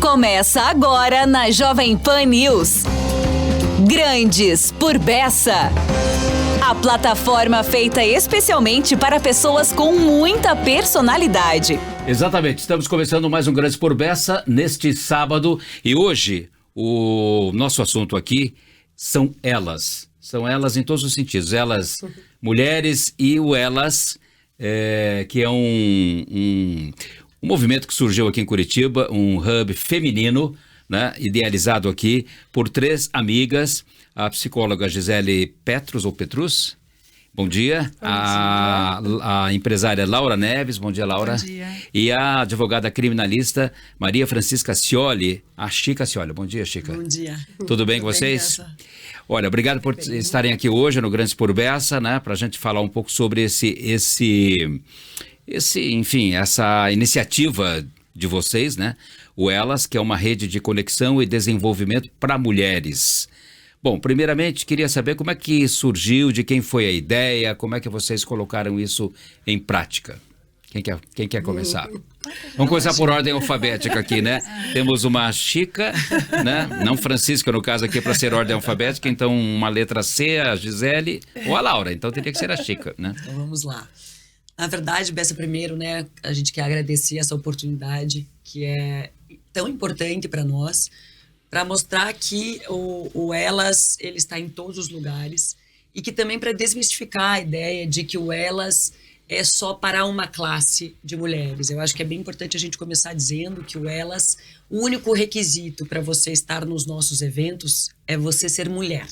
Começa agora na Jovem Pan News. Grandes por Bessa. A plataforma feita especialmente para pessoas com muita personalidade. Exatamente, estamos começando mais um Grandes por Bessa neste sábado. E hoje, o nosso assunto aqui são elas. São elas em todos os sentidos. Elas, mulheres, e o elas, que é um movimento que surgiu aqui em Curitiba, um hub feminino, né, idealizado aqui por 3 amigas, a psicóloga Gisele Petrus, ou Petrus, bom dia, Bom dia. A empresária Laura Neves, bom dia, Laura. Bom dia. E a advogada criminalista Maria Francisca Scioli, a Chica Scioli. Bom dia, Chica. Bom dia. Tudo bem com vocês? Olha, obrigado por estarem aqui hoje no Grandes por Bessa, né, para a gente falar um pouco sobre enfim, essa iniciativa de vocês, né? O Elas, que é uma rede de conexão e desenvolvimento para mulheres. Bom, primeiramente, queria saber como é que surgiu, de quem foi a ideia, como é que vocês colocaram isso em prática. Quem quer começar? Vamos começar por ordem alfabética aqui, né? Temos uma Chica, né? Não Francisca, no caso aqui, para ser ordem alfabética, então uma letra C, a Gisele ou a Laura, então teria que ser a Chica, né? Então vamos lá. Na verdade, Bessa, primeiro, né, a gente quer agradecer essa oportunidade que é tão importante para nós, para mostrar que o Elas, ele está em todos os lugares, e que também para desmistificar a ideia de que o Elas é só para uma classe de mulheres. Eu acho que é bem importante a gente começar dizendo que o Elas, o único requisito para você estar nos nossos eventos é você ser mulher.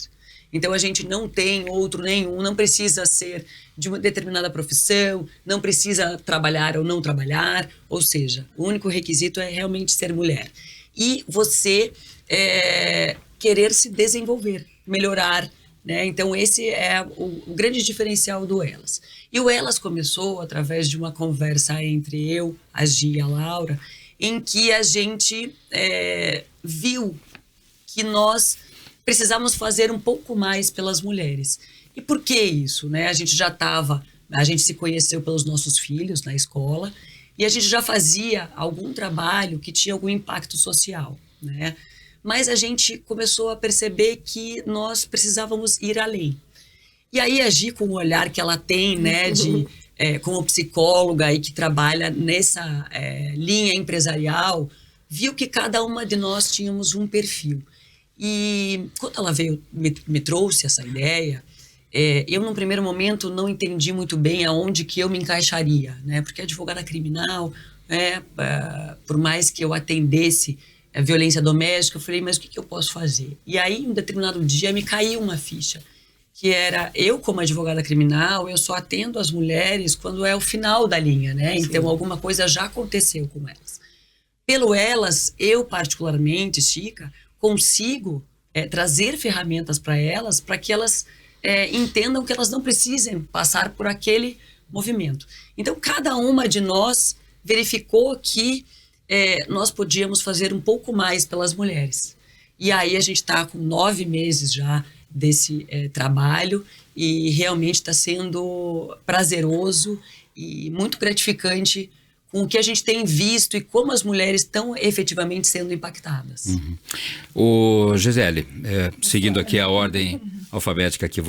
Então, a gente não tem outro nenhum, não precisa ser de uma determinada profissão, não precisa trabalhar ou não trabalhar, ou seja, o único requisito é realmente ser mulher. E você querer se desenvolver, melhorar, né? Então, esse é o grande diferencial do Elas. E o Elas começou através de uma conversa entre eu, a Gi e a Laura, em que a gente viu que nós precisamos fazer um pouco mais pelas mulheres. E por que isso, né? A gente se conheceu pelos nossos filhos na escola e a gente já fazia algum trabalho que tinha algum impacto social, né? Mas a gente começou a perceber que nós precisávamos ir além. E aí a Gi, com o olhar que ela tem, né, como psicóloga e que trabalha nessa linha empresarial, viu que cada uma de nós tínhamos um perfil. E quando ela veio, me trouxe essa ideia, eu num primeiro momento não entendi muito bem aonde que eu me encaixaria, né? Porque advogada criminal, por mais que eu atendesse a violência doméstica, eu falei, mas o que eu posso fazer? E aí, em um determinado dia, me caiu uma ficha, que era, eu como advogada criminal, eu só atendo as mulheres quando é o final da linha, né? Sim. Então, alguma coisa já aconteceu com elas. Pelo Elas, eu particularmente, Chica, consigo trazer ferramentas para elas, para que elas entendam que elas não precisem passar por aquele movimento. Então, cada uma de nós verificou que nós podíamos fazer um pouco mais pelas mulheres. E aí a gente está com 9 meses já desse trabalho e realmente está sendo prazeroso e muito gratificante com o que a gente tem visto e como as mulheres estão efetivamente sendo impactadas. Uhum. O Gisele, seguindo aqui a ordem alfabética aqui,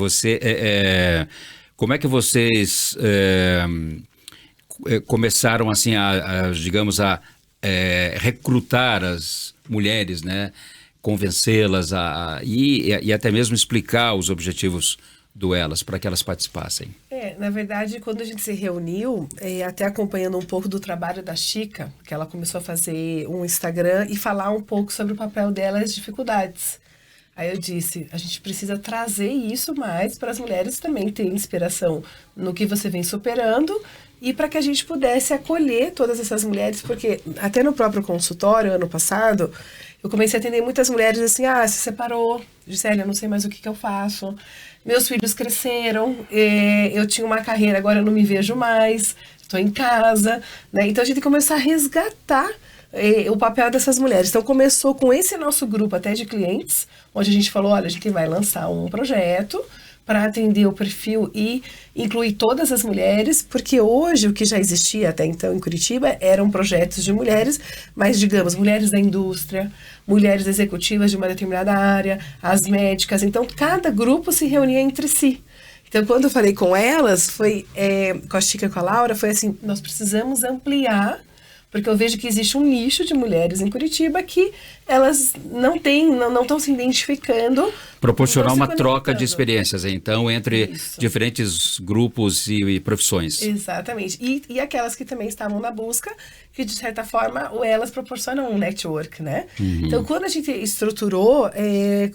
como é que vocês começaram assim digamos, a recrutar as mulheres, né, convencê-las e até mesmo explicar os objetivos do Elas, para que elas participassem? Na verdade, quando a gente se reuniu, até acompanhando um pouco do trabalho da Chica, que ela começou a fazer um Instagram e falar um pouco sobre o papel dela e as dificuldades. Aí eu disse, a gente precisa trazer isso mais para as mulheres também terem inspiração no que você vem superando e para que a gente pudesse acolher todas essas mulheres, porque até no próprio consultório, ano passado, eu comecei a atender muitas mulheres assim, se separou, Gisele, eu não sei mais o que eu faço, meus filhos cresceram, eu tinha uma carreira, agora eu não me vejo mais, estou em casa, né? Então a gente tem que começar a resgatar o papel dessas mulheres. Então começou com esse nosso grupo até de clientes, onde a gente falou, olha, a gente vai lançar um projeto para atender o perfil e incluir todas as mulheres, porque hoje o que já existia até então em Curitiba eram projetos de mulheres, mas digamos, mulheres da indústria, mulheres executivas de uma determinada área, as médicas, então cada grupo se reunia entre si. Então, quando eu falei com elas, com a Chica e com a Laura, foi assim, nós precisamos ampliar, porque eu vejo que existe um nicho de mulheres em Curitiba que elas não estão se identificando. Proporcionar uma troca conectando. de experiências, então, entre Isso. diferentes grupos e profissões. Exatamente. E aquelas que também estavam na busca, que de certa forma elas proporcionam um network, né? Então, quando a gente estruturou,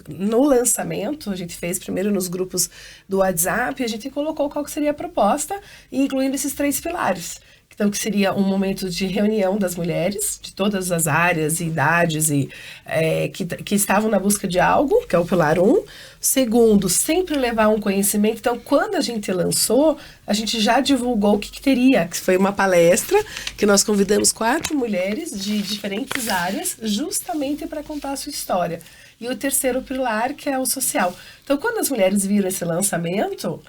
no lançamento, a gente fez primeiro nos grupos do WhatsApp, a gente colocou qual que seria a proposta, incluindo esses 3 pilares. Então, que seria um momento de reunião das mulheres, de todas as áreas e idades, que estavam na busca de algo, que é o pilar 1. Segundo, sempre levar um conhecimento. Então, quando a gente lançou, a gente já divulgou o que teria, que foi uma palestra, que nós convidamos 4 mulheres de diferentes áreas, justamente para contar a sua história. E o terceiro pilar, que é o social. Então, quando as mulheres viram esse lançamento,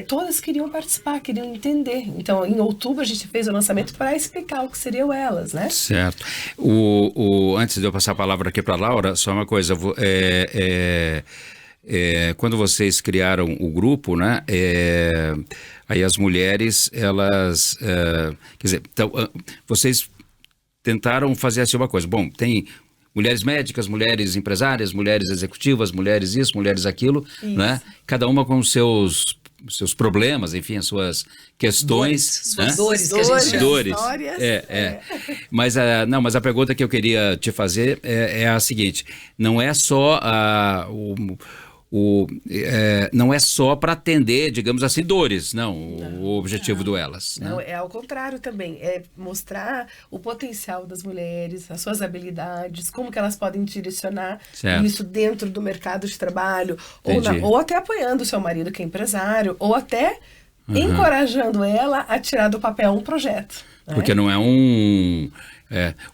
todas queriam participar, queriam entender. Então, em outubro, a gente fez o lançamento para explicar o que seriam elas, né? Certo. Antes de eu passar a palavra aqui para a Laura, só uma coisa. Quando vocês criaram o grupo, né? Aí as mulheres, elas... quer dizer, então, vocês tentaram fazer assim uma coisa. Bom, tem... mulheres médicas, mulheres empresárias, mulheres executivas, mulheres isso, mulheres aquilo, né? Cada uma com os seus problemas, enfim, as suas questões. Suas né? dores, que a gente chama. Dores. Histórias. Mas a pergunta que eu queria te fazer é a seguinte: não é só não é só para atender, digamos assim, dores, não, o objetivo do Elas. Não, né? é ao contrário também, é mostrar o potencial das mulheres, as suas habilidades, como que elas podem direcionar Certo. isso dentro do mercado de trabalho, Entendi. ou até apoiando o seu marido que é empresário, ou até encorajando ela a tirar do papel um projeto. Né? Porque não é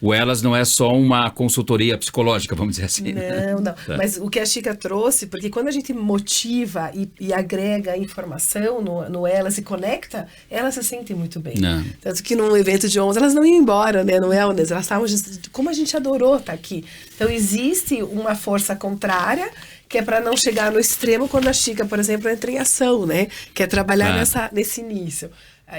o Elas não é só uma consultoria psicológica, vamos dizer assim. Não. Mas o que a Chica trouxe, porque quando a gente motiva e agrega informação no Elas e conecta, elas se sentem muito bem. Não. Tanto que num evento de 11, elas não iam embora, né, no Wellness, elas estavam como a gente adorou estar aqui. Então existe uma força contrária, que é para não chegar no extremo quando a Chica, por exemplo, entra em ação, né, que é trabalhar nesse início.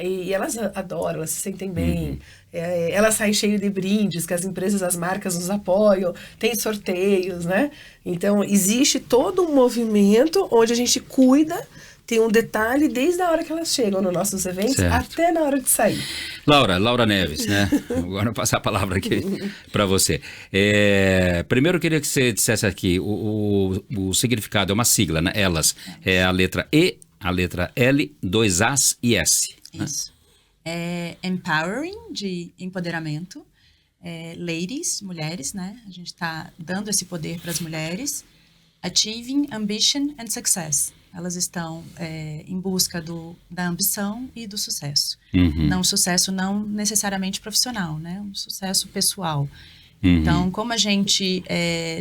E elas adoram, elas se sentem bem. Elas saem cheias de brindes, que as empresas, as marcas nos apoiam, tem sorteios, né? Então, existe todo um movimento onde a gente cuida, tem um detalhe desde a hora que elas chegam nos nossos eventos Certo. até na hora de sair. Laura Neves, né? Agora eu vou passar a palavra aqui para você. Primeiro eu queria que você dissesse aqui, o significado é uma sigla, né? Elas, é a letra E, a letra L, 2 As e S. Isso. É empowering, de empoderamento. Ladies, mulheres, né? A gente está dando esse poder para as mulheres. Achieving ambition and success. Elas estão em busca da ambição e do sucesso. Não sucesso não necessariamente profissional, né? Um sucesso pessoal. Então, como a gente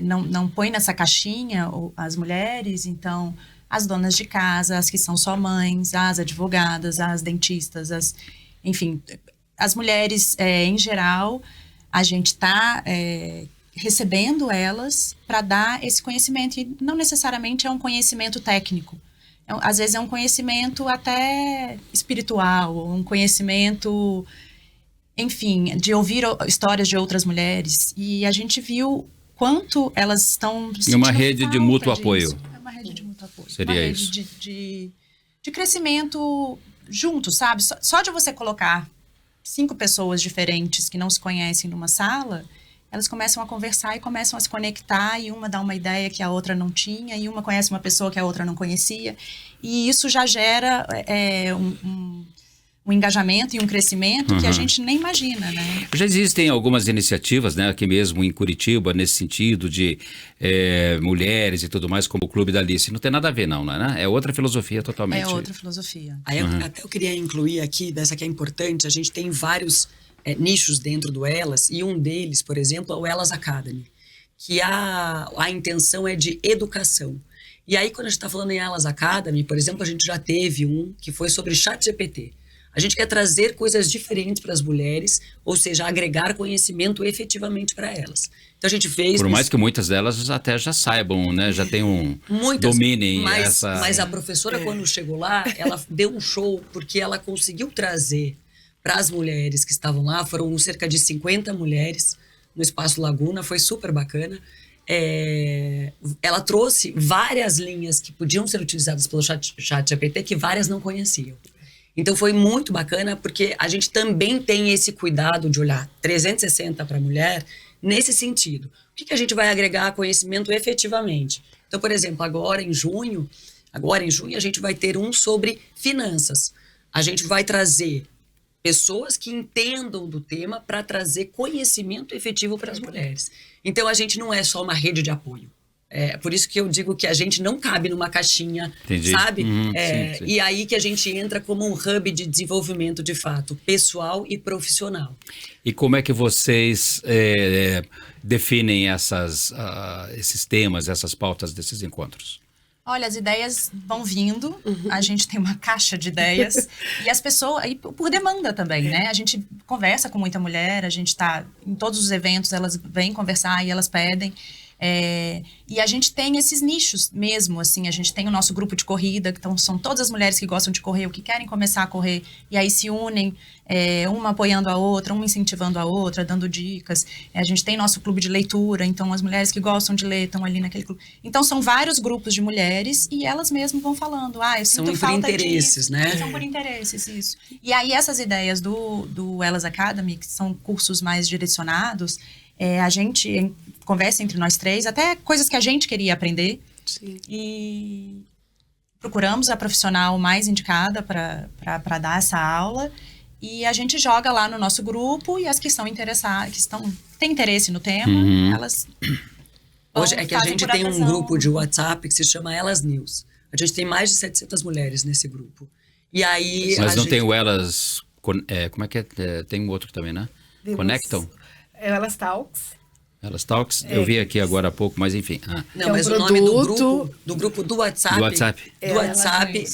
não põe nessa caixinha as mulheres, então as donas de casa, as que são só mães, as advogadas, as dentistas, enfim, as mulheres em geral, a gente está recebendo elas para dar esse conhecimento, e não necessariamente é um conhecimento técnico. Às vezes é um conhecimento até espiritual, ou um conhecimento, enfim, de ouvir histórias de outras mulheres. E a gente viu quanto elas estão E uma rede de mútuo apoio. É uma rede de mútuo apoio. Seria uma rede isso. de crescimento junto, sabe? Só de você colocar 5 pessoas diferentes que não se conhecem numa sala, elas começam a conversar e começam a se conectar, e uma dá uma ideia que a outra não tinha, e uma conhece uma pessoa que a outra não conhecia, e isso já gera um engajamento e um crescimento que a gente nem imagina, né? Já existem algumas iniciativas, né, aqui mesmo em Curitiba, nesse sentido de mulheres e tudo mais, como o Clube da Alice. Não tem nada a ver, não, né? É outra filosofia totalmente. É outra filosofia. Aí até eu queria incluir aqui, dessa que é importante, a gente tem vários nichos dentro do Elas, e um deles, por exemplo, é o Elas Academy, que a intenção é de educação. E aí, quando a gente está falando em Elas Academy, por exemplo, a gente já teve um que foi sobre ChatGPT. A gente quer trazer coisas diferentes para as mulheres, ou seja, agregar conhecimento efetivamente para elas. Então a gente fez... Por mais que muitas delas até já saibam, né? Já tem dominem essa... Mas a professora, quando chegou lá, ela deu um show, porque ela conseguiu trazer para as mulheres que estavam lá, foram cerca de 50 mulheres no Espaço Laguna, foi super bacana. Ela trouxe várias linhas que podiam ser utilizadas pelo ChatGPT, que várias não conheciam. Então foi muito bacana, porque a gente também tem esse cuidado de olhar 360 para a mulher nesse sentido. O que a gente vai agregar conhecimento efetivamente? Então, por exemplo, agora em junho a gente vai ter um sobre finanças. A gente vai trazer pessoas que entendam do tema para trazer conhecimento efetivo para as mulheres. Então a gente não é só uma rede de apoio. Por isso que eu digo que a gente não cabe numa caixinha, entendi. Sabe? Sim. E aí que a gente entra como um hub de desenvolvimento, de fato, pessoal e profissional. E como é que vocês definem esses temas, essas pautas desses encontros? Olha, as ideias vão vindo, a gente tem uma caixa de ideias e as pessoas, e por demanda também, né? A gente conversa com muita mulher, a gente está em todos os eventos, elas vêm conversar e elas pedem. E a gente tem esses nichos mesmo, assim, a gente tem o nosso grupo de corrida, então são todas as mulheres que gostam de correr ou que querem começar a correr, e aí se unem, uma apoiando a outra, uma incentivando a outra, dando dicas. A gente tem nosso clube de leitura, então as mulheres que gostam de ler estão ali naquele clube. Então são vários grupos de mulheres e elas mesmas vão falando, eu sinto falta por interesses, disso. né? São por interesses, isso. E aí essas ideias do Elas Academy, que são cursos mais direcionados, a gente conversa entre nós três, até coisas que a gente queria aprender. Sim. E procuramos a profissional mais indicada para dar essa aula. E a gente joga lá no nosso grupo e as que são interessadas, têm interesse no tema, elas... Hoje é que a gente tem um grupo de WhatsApp que se chama Elas News. A gente tem mais de 700 mulheres nesse grupo. E aí... Mas não tem o Elas... como é que é? Tem um outro também, né? Conectam? Elas Talks. Elas Talks, eu vi aqui agora há pouco, mas enfim. Não, mas o nome do grupo do WhatsApp, do WhatsApp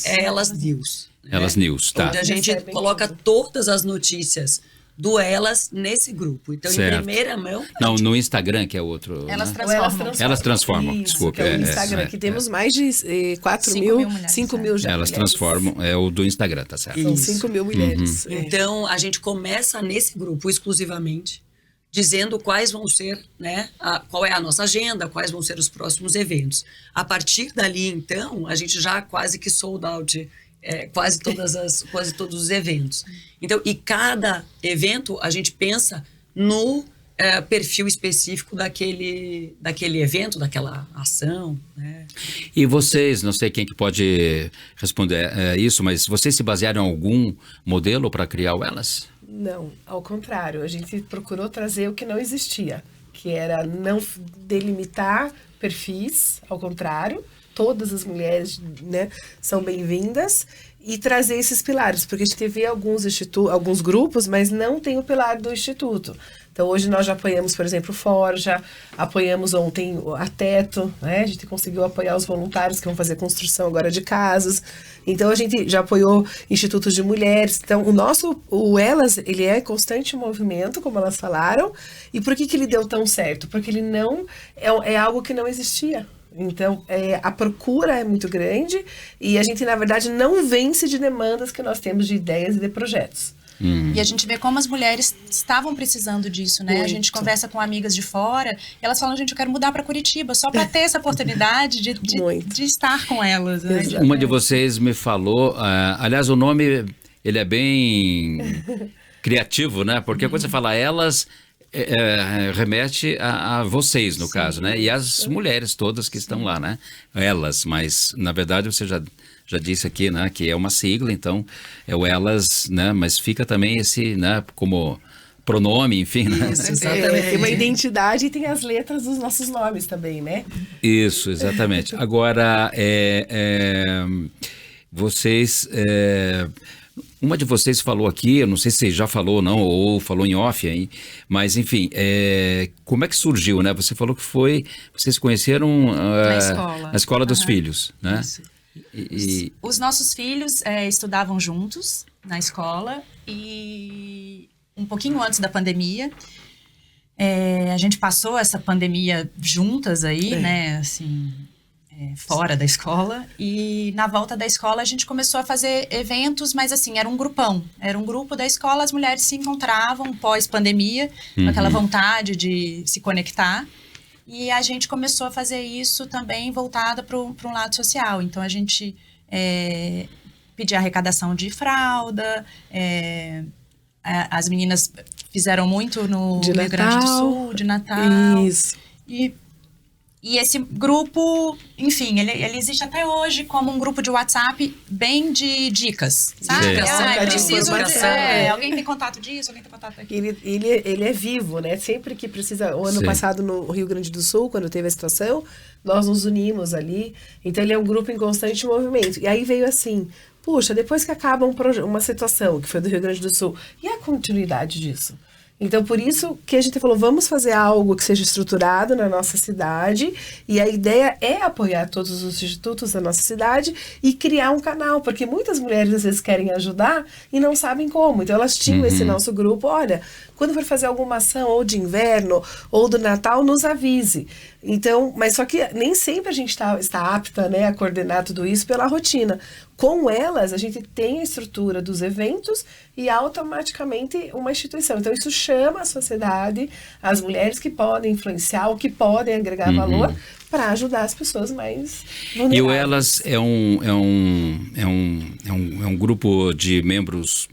é Elas News. Elas News, tá. Onde a gente coloca todas as notícias do Elas nesse grupo. Então, certo. Em primeira mão... Não, no Instagram, que é outro... Elas né? transformam. Elas transformam, Isso, desculpa. Que é o Instagram, que temos mais de 5 mil já. Elas mulheres. transformam, é o do Instagram, tá certo. São 5 mil mulheres. Então, a gente começa nesse grupo exclusivamente, dizendo quais vão ser, né, qual é a nossa agenda, quais vão ser os próximos eventos. A partir dali, então, a gente já quase que sold out quase todos os eventos. Então, e cada evento a gente pensa no perfil específico daquele evento, daquela ação, né? E vocês, não sei quem que pode responder isso, mas vocês se basearam em algum modelo para criar o Elas? Não, ao contrário, a gente procurou trazer o que não existia, que era não delimitar perfis, ao contrário, todas as mulheres, né, são bem-vindas, e trazer esses pilares, porque a gente vê alguns grupos, mas não tem o pilar do instituto. Então, hoje nós já apoiamos, por exemplo, o Forja, apoiamos ontem a Teto, né? A gente conseguiu apoiar os voluntários que vão fazer construção agora de casas. Então, a gente já apoiou institutos de mulheres. Então, o Elas, ele é constante movimento, como elas falaram. E por que ele deu tão certo? Porque ele não é algo que não existia. Então, a procura é muito grande e a gente, na verdade, não vence de demandas que nós temos de ideias e de projetos. E a gente vê como as mulheres estavam precisando disso, né? Muito. A gente conversa com amigas de fora e elas falam, gente, eu quero mudar para Curitiba só para ter essa oportunidade de estar com elas. Né? Uma de vocês me falou, aliás, o nome, ele é bem criativo, né? Porque quando você fala elas... remete a vocês, no caso, né? E as mulheres todas que estão lá, né? Elas, mas na verdade você já disse aqui, né? Que é uma sigla, então é o elas, né? Mas fica também esse, né? Como pronome, enfim, né? Isso, exatamente. Tem uma identidade e tem as letras dos nossos nomes também, né? Isso, exatamente. Agora, vocês... Uma de vocês falou aqui, eu não sei se já falou ou não, ou falou em off, hein? Mas enfim, como é que surgiu, né? Você falou que vocês se conheceram na escola dos filhos, né? Isso. Os nossos filhos estudavam juntos na escola e um pouquinho antes da pandemia, a gente passou essa pandemia juntas aí, né, assim, fora da escola, e na volta da escola a gente começou a fazer eventos, mas assim, era um grupão, era um grupo da escola, as mulheres se encontravam pós-pandemia, com aquela vontade de se conectar, e a gente começou a fazer isso também voltada para um lado social, então a gente pedia arrecadação de fralda, as meninas fizeram muito no Rio Grande do Sul, de Natal. Isso. E esse grupo, enfim, ele existe até hoje como um grupo de WhatsApp bem de dicas, sabe? Alguém tem contato disso, alguém tem contato daquilo. Ele é vivo, né? Sempre que precisa... O ano passado no Rio Grande do Sul, quando teve a situação, nós nos unimos ali. Então ele é um grupo em constante movimento. E aí veio assim, puxa, depois que acaba uma situação, que foi do Rio Grande do Sul, e a continuidade disso? Então, por isso que a gente falou, vamos fazer algo que seja estruturado na nossa cidade, e a ideia é apoiar todos os institutos da nossa cidade e criar um canal, porque muitas mulheres às vezes querem ajudar e não sabem como. Então, elas tinham esse nosso grupo, olha, quando for fazer alguma ação, ou de inverno, ou do Natal, nos avise. Então, mas só que nem sempre a gente está apta, né, a coordenar tudo isso pela rotina. Com elas, a gente tem a estrutura dos eventos e automaticamente uma instituição. Então, isso chama a sociedade, as mulheres que podem influenciar, ou que podem agregar valor para ajudar as pessoas mais vulneráveis. E o Elas é um grupo de membros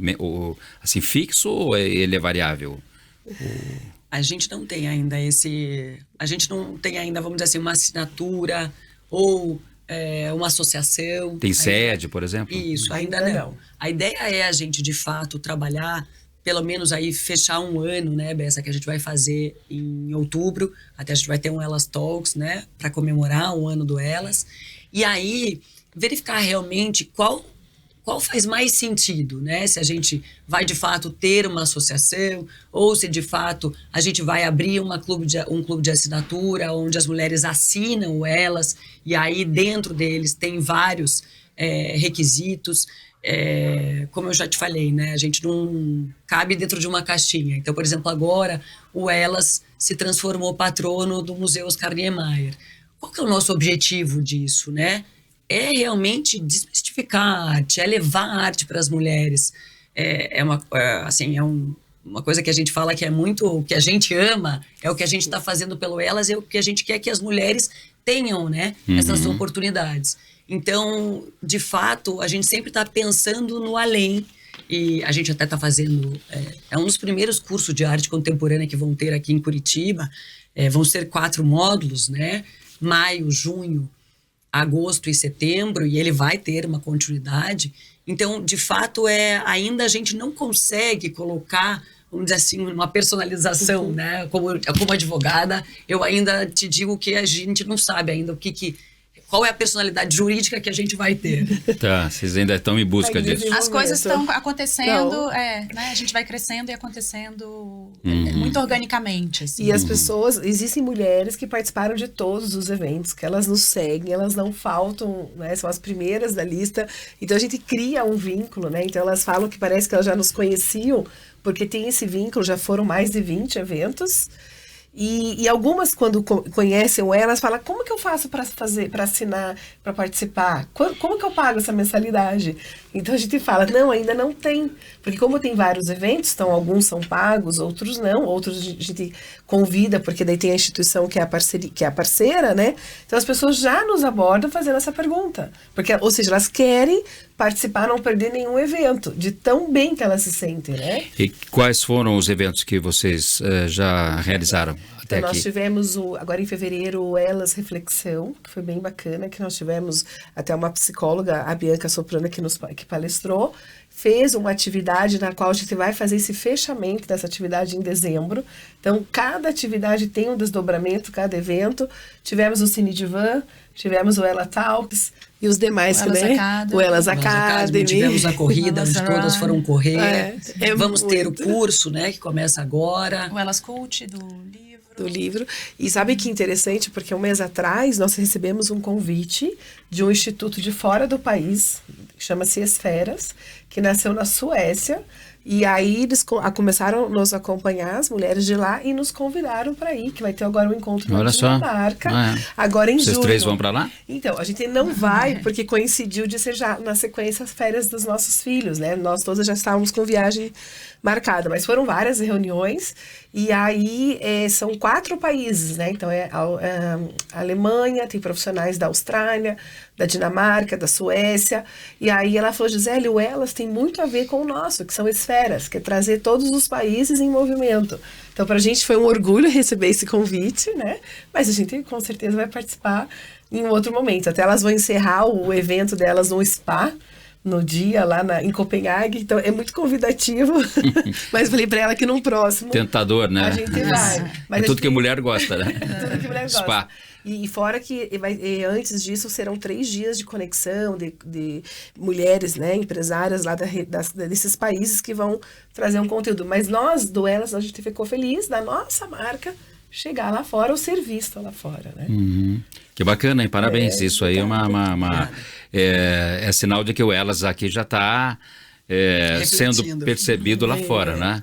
assim, fixo ou ele é variável? A gente não tem ainda vamos dizer assim, uma assinatura ou uma associação. Tem sede, por exemplo? Isso, ainda não. A ideia é a gente, de fato, trabalhar, pelo menos aí fechar um ano, né, Bessa, que a gente vai fazer em outubro, até a gente vai ter um Elas Talks, né, para comemorar o ano do Elas, e aí verificar realmente qual faz mais sentido, né? Se a gente vai, de fato, ter uma associação ou se, de fato, a gente vai abrir um clube de assinatura onde as mulheres assinam o Elas e aí dentro deles tem vários requisitos. Como eu já te falei, né? A gente não cabe dentro de uma caixinha. Então, por exemplo, agora o Elas se transformou patrono do Museu Oscar Niemeyer. Qual que é o nosso objetivo disso, né? É realmente desmistificar a arte, é levar a arte para as mulheres. Uma coisa que a gente fala que é muito, o que a gente ama, é o que a gente está fazendo pelo Elas, é o que a gente quer que as mulheres tenham, né, essas oportunidades. Então, de fato, a gente sempre está pensando no além, e a gente até está fazendo, um dos primeiros cursos de arte contemporânea que vão ter aqui em Curitiba, vão ser 4 módulos, né, maio, junho, agosto e setembro, e ele vai ter uma continuidade. Então, de fato, ainda a gente não consegue colocar, vamos dizer assim, uma personalização, né? Como advogada, eu ainda te digo que a gente não sabe ainda qual é a personalidade jurídica que a gente vai ter. Tá, vocês ainda estão em busca disso. As coisas estão acontecendo, né? A gente vai crescendo e acontecendo muito organicamente. Assim. E as pessoas, existem mulheres que participaram de todos os eventos, que elas nos seguem, elas não faltam, né? São as primeiras da lista. Então a gente cria um vínculo, né? Então elas falam que parece que elas já nos conheciam, porque tem esse vínculo, já foram mais de 20 eventos. E algumas, quando conhecem elas, falam, como que eu faço para assinar, para participar? Como que eu pago essa mensalidade? Então a gente fala, não, ainda não tem. Porque como tem vários eventos, então alguns são pagos, outros não, outros a gente convida, porque daí tem a instituição que é a parceira, né? Então as pessoas já nos abordam fazendo essa pergunta. Ou seja, elas querem participar, não perder nenhum evento, de tão bem que elas se sentem, né? E quais foram os eventos que vocês já realizaram até então, aqui? Nós tivemos, agora em fevereiro, o Elas Reflexão, que foi bem bacana, que nós tivemos até uma psicóloga, a Bianca Soprano, que palestrou, fez uma atividade na qual a gente vai fazer esse fechamento dessa atividade em dezembro. Então, cada atividade tem um desdobramento, cada evento. Tivemos o Cine Divan, tivemos o Ela Talks, E os demais, O Elas né? Academy. O Elas Nós, Academy. tivemos a corrida, Elas onde todas Run. foram correr. Vamos ter o muito. curso, né, que começa agora. O Elas Coach do livro. Do livro. E sabe que interessante, porque um mês atrás nós recebemos um convite de um instituto de fora do país, que chama-se Esferas, que nasceu na Suécia. E aí eles começaram a nos acompanhar, as mulheres de lá, e nos convidaram para ir, que vai ter agora um encontro na Olha só. Dinamarca, Ah, é. agora em Vocês junho. 3 vão para lá? Então, a gente não vai, porque coincidiu de ser já na sequência as férias dos nossos filhos, né? Nós todas já estávamos com viagem marcada, mas foram várias reuniões, e aí são 4 países, né? Então, a Alemanha, tem profissionais da Austrália, da Dinamarca, da Suécia, e aí ela falou, Gisele, o Elas tem muito a ver com o nosso, que são esferas, que é trazer todos os países em movimento. Então, pra gente foi um orgulho receber esse convite, né? Mas a gente com certeza vai participar em um outro momento. Até elas vão encerrar o evento delas no spa, no dia lá em Copenhague, então é muito convidativo, mas falei pra ela que num próximo Tentador, né? a gente vai. Mas É a tudo que gente- mulher gosta, né? tudo que mulher gosta. Spa. E fora que antes disso serão 3 dias de conexão de mulheres, né, empresárias lá desses países que vão trazer um conteúdo. Mas nós, do Elas, a gente ficou feliz da nossa marca chegar lá fora ou ser vista lá fora, né? Que bacana, hein? Parabéns. Isso aí é sinal de que o Elas aqui já está sendo Refletindo. percebido lá fora, né?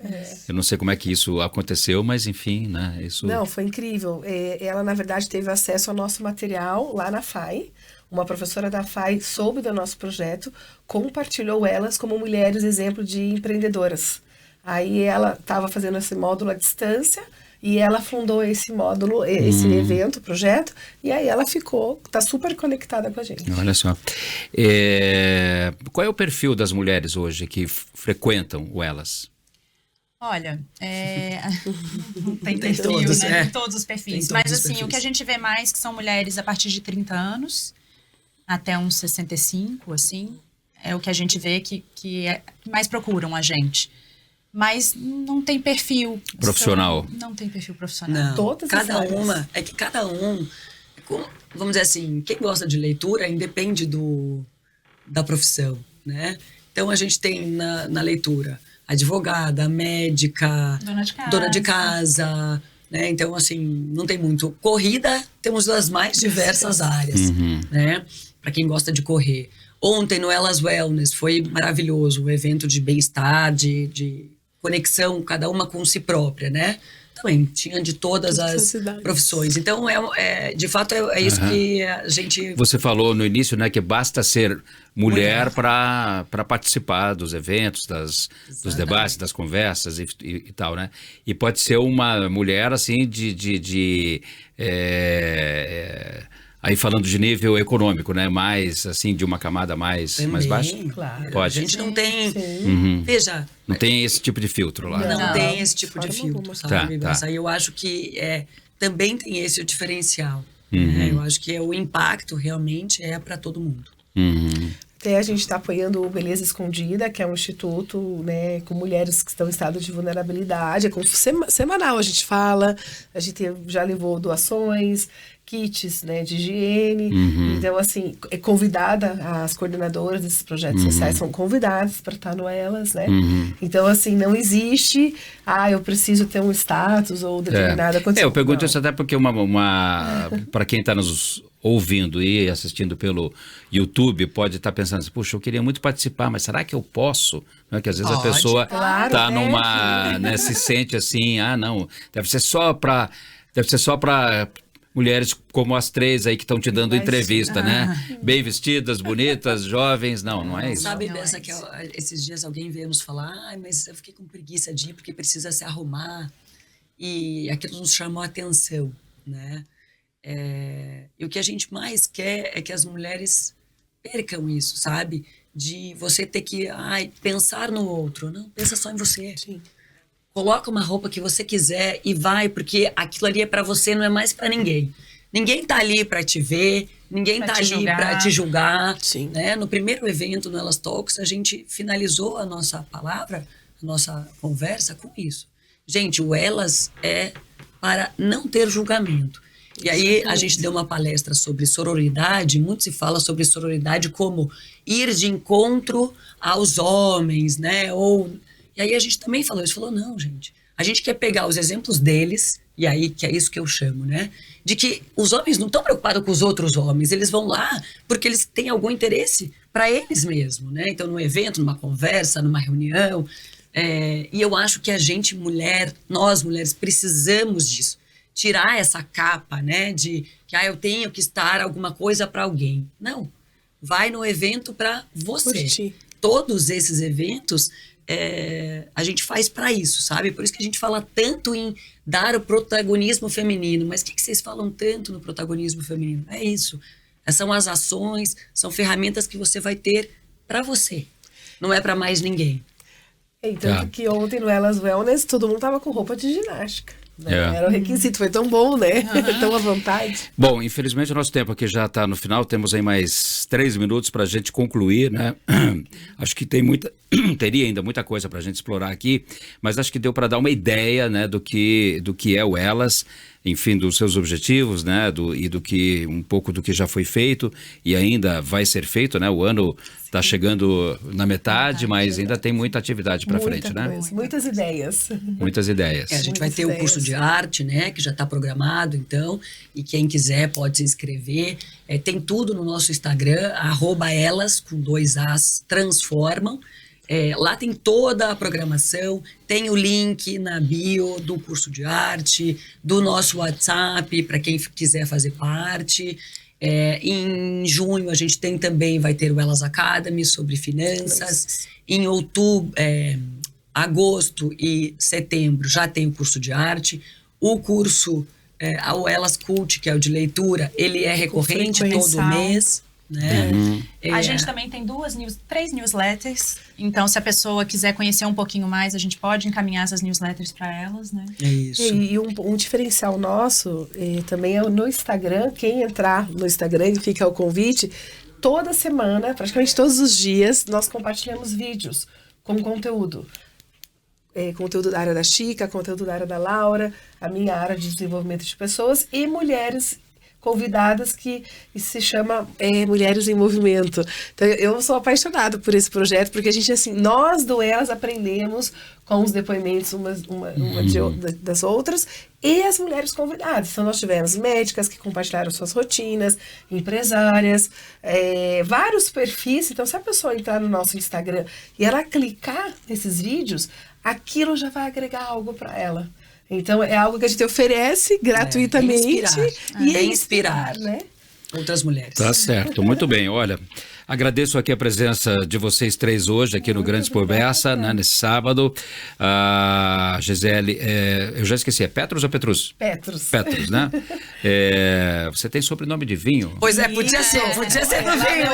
Eu não sei como é que isso aconteceu, mas enfim, né? Isso. Não, foi incrível. Ela, na verdade, teve acesso ao nosso material lá na FAI. Uma professora da FAI soube do nosso projeto, compartilhou Elas como mulheres exemplo de empreendedoras. Aí ela estava fazendo esse módulo à distância e ela fundou esse módulo, esse evento, projeto, e aí ela está super conectada com a gente. Olha só. Qual é o perfil das mulheres hoje que frequentam o Elas? Olha, não tem Tem perfil, todos, né? é. Tem todos os perfis. Tem todos Mas os assim, perfis. o que a gente vê mais que são mulheres a partir de 30 anos, até uns 65, assim, é o que a gente vê que mais procuram a gente. Mas não tem perfil. Profissional. Não tem perfil profissional. Não, Todas cada as áreas. uma, é que cada um, vamos dizer assim, quem gosta de leitura independe da profissão, né? Então a gente tem na leitura advogada, médica, Dona de casa, né? Então assim, não tem muito. Corrida, temos das mais diversas áreas, né? Para quem gosta de correr. Ontem no Elas Wellness foi maravilhoso, um evento de bem-estar, de conexão, cada uma com si própria, né? Também tinha de todas as cidades. profissões. Então, de fato, é isso que a gente... Você falou no início, né, que basta ser mulher para participar dos eventos, dos debates, das conversas e tal, né? E pode ser uma mulher, assim, aí falando de nível econômico, né? Mais, assim, de uma camada mais baixa? Claro. Pode. A gente não tem... Uhum. Veja, Não tem esse tipo de filtro lá. não tem esse tipo de forma filtro, alguma. sabe? Tá. Mas aí eu acho que também tem esse o diferencial. Uhum. Né? Eu acho que o impacto realmente é para todo mundo. Uhum. Até a gente está apoiando o Beleza Escondida, que é um instituto, né, com mulheres que estão em estado de vulnerabilidade. É semanal a gente fala, a gente já levou doações, kits, né, de higiene. Então, assim, é convidada, as coordenadoras desses projetos sociais são convidadas para estar no Elas, né? Então, assim, não existe, eu preciso ter um status ou determinada condição. Eu pergunto Não. isso até porque para quem está nos ouvindo e assistindo pelo YouTube, pode estar pensando assim, puxa, eu queria muito participar, mas será que eu posso? Não é que às vezes a Pode, pessoa claro, está deve. numa, né, se sente assim, não, deve ser só para mulheres como as 3 aí que estão te dando entrevista, né? Bem vestidas, bonitas, jovens, não é isso. Sabe, Não é Bessa, que esses dias alguém veio nos falar, mas eu fiquei com preguiça de ir porque precisa se arrumar. E aquilo nos chamou a atenção, né? E o que a gente mais quer é que as mulheres percam isso, sabe? De você ter que pensar no outro. Não, pensa só em você. Sim. Coloca uma roupa que você quiser e vai, porque aquilo ali é pra você, não é mais pra ninguém. Ninguém tá ali pra te ver, ninguém Pra tá te ali julgar. pra te julgar. Sim. Né? No primeiro evento no Elas Talks, a gente finalizou a nossa palavra, a nossa conversa com isso. Gente, o Elas é para não ter julgamento. E aí a gente deu uma palestra sobre sororidade, muito se fala sobre sororidade como ir de encontro aos homens, né? E aí a gente também falou isso, falou, não, gente, a gente quer pegar os exemplos deles, e aí que é isso que eu chamo, né? De que os homens não estão preocupados com os outros homens, eles vão lá porque eles têm algum interesse para eles mesmos, né? Então, num evento, numa conversa, numa reunião, e eu acho que a gente, mulher, nós mulheres, precisamos disso. Tirar essa capa, né, de que eu tenho que estar alguma coisa para alguém. Não, vai no evento para você. Curtir. Todos esses eventos a gente faz para isso, sabe? Por isso que a gente fala tanto em dar o protagonismo feminino. Mas o que vocês falam tanto no protagonismo feminino? É isso. São as ações, são ferramentas que você vai ter para você. Não é para mais ninguém. Tanto que ontem no Elas Wellness todo mundo tava com roupa de ginástica. Era o requisito, foi tão bom, né? Tão à vontade. Bom, infelizmente o nosso tempo aqui já está no final, temos aí mais 3 minutos para a gente concluir, né? Acho que teria ainda muita coisa para a gente explorar aqui, mas acho que deu para dar uma ideia, né, do que é o Elas, enfim, dos seus objetivos, né, um pouco do que já foi feito e ainda vai ser feito, né? O ano está chegando na metade, mas ainda tem muita atividade para frente, né? Muitas ideias. Muitas ideias. A gente vai ter o curso de arte, né, que já está programado, então, e quem quiser pode se inscrever. Tem tudo no nosso Instagram, @elas, com 2 As, transformam. Lá tem toda a programação, tem o link na bio do curso de arte, do nosso WhatsApp, para quem quiser fazer parte. Em junho a gente vai ter o Elas Academy sobre finanças. Em outubro, agosto e setembro já tem o curso de arte. O curso, o Elas Cult, que é o de leitura, ele é recorrente todo mês. Né? A gente também tem 3 newsletters, então se a pessoa quiser conhecer um pouquinho mais, a gente pode encaminhar essas newsletters para elas, né? É isso. E um diferencial nosso também é no Instagram. Quem entrar no Instagram, fica o convite, toda semana, praticamente todos os dias, nós compartilhamos vídeos com conteúdo. Conteúdo da área da Chica, conteúdo da área da Laura, a minha área de desenvolvimento de pessoas e mulheres convidadas que se chama Mulheres em Movimento. Então, eu sou apaixonada por esse projeto, porque a gente, assim, nós do Elas aprendemos com os depoimentos das outras e as mulheres convidadas. Então, nós tivemos médicas que compartilharam suas rotinas, empresárias, vários perfis. Então, se a pessoa entrar no nosso Instagram e ela clicar nesses vídeos, aquilo já vai agregar algo para ela. Então, é algo que a gente oferece gratuitamente e inspirar, né? Outras mulheres. Tá certo, muito bem. Olha, agradeço aqui a presença de vocês 3 hoje aqui no Grandes por Beça, né, nesse sábado. A Gisele, eu já esqueci, é Petrus ou Petrus? Petrus. Petrus, né? Você tem sobrenome de vinho? Pois podia ser do vinho.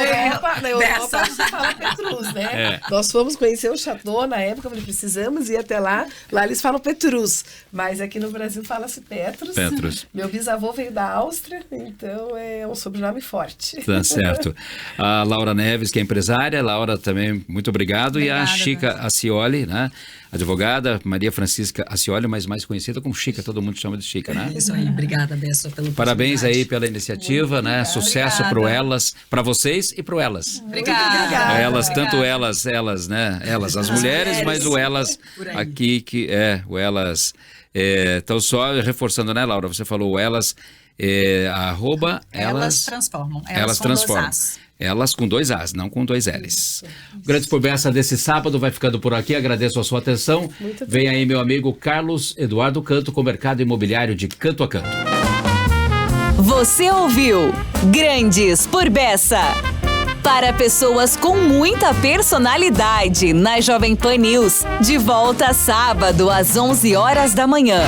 Na Europa a gente fala Petrus, né? Nós fomos conhecer o Chateau na época, precisamos ir até lá. Lá eles falam Petrus, mas aqui no Brasil fala-se Petrus. Petrus. Meu bisavô veio da Áustria, então é um sobrenome forte. Tá certo. A Laura Neves, que é empresária. Laura, também, muito obrigado. Obrigada, e a Chica Acioli, né? Advogada, Maria Francisca Acioli, mas mais conhecida como Chica, todo mundo chama de Chica, né? Isso aí, obrigada, Bessa, pelo Parabéns aí pela iniciativa, né? Sucesso pro Elas, para vocês e pro Elas. Obrigada. Elas, tanto elas, né? Elas, as mulheres, mas o Elas aqui, que o Elas. Então, só reforçando, né, Laura? Você falou o Elas, Elas transformam. Elas transformam. Elas com 2 As, não com 2 Ls. O Grandes por Beça desse sábado vai ficando por aqui. Agradeço a sua atenção. Vem aí meu amigo Carlos Eduardo Canto com o Mercado Imobiliário de Canto a Canto. Você ouviu Grandes por Beça. Para pessoas com muita personalidade, na Jovem Pan News. De volta sábado às 11 horas da manhã.